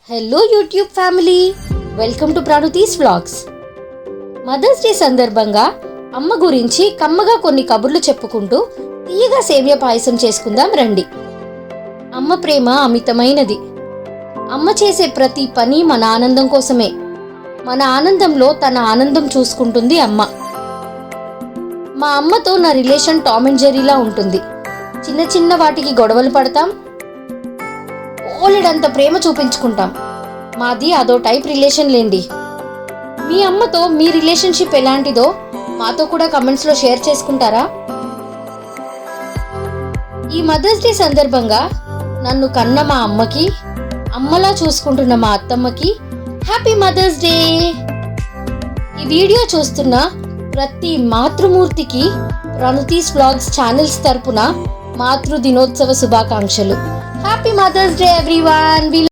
Hello YouTube family, welcome to Pranuthi's vlogs. Mother's day సందర్భంగా అమ్మ గురించి కమ్మగా కొన్ని కబుర్లు చెప్పుకుంటూ తీయగా సేమియా పాయసం చేసుకుందాం రండి. అమ్మ ప్రేమ అమితమైనది. అమ్మ చేసే ప్రతి పని మన ఆనందం కోసమే. మన ఆనందంలో తన ఆనందం చూసుకుంటుంది అమ్మ. మా అమ్మతో నా రిలేషన్ టామ్ అండ్ జెర్రీలా ఉంటుంది. చిన్న చిన్న వాటికి గొడవలు పడతాం, ఓలెడంత ప్రేమ చూపించుకుంటాం. మాది అదో టైప్ రిలేషన్ లేండి. మీ అమ్మతో మీ రిలేషన్షిప్ ఎలాంటిదో మాతో కూడా కమెంట్స్లో షేర్ చేసుకుంటారా? ఈ మదర్స్ డే సందర్భంగా నన్ను కన్న మా అమ్మకి, అమ్మలా చూసుకుంటున్న మా అత్తమ్మకి హ్యాపీ మదర్స్ డే. ఈ వీడియో చూస్తున్న ప్రతి మాతృమూర్తికి ప్రాణుతీస్ వ్లాగ్స్ ఛానల్స్ తరపున మాతృ దినోత్సవ శుభాకాంక్షలు. Happy mother's day everyone.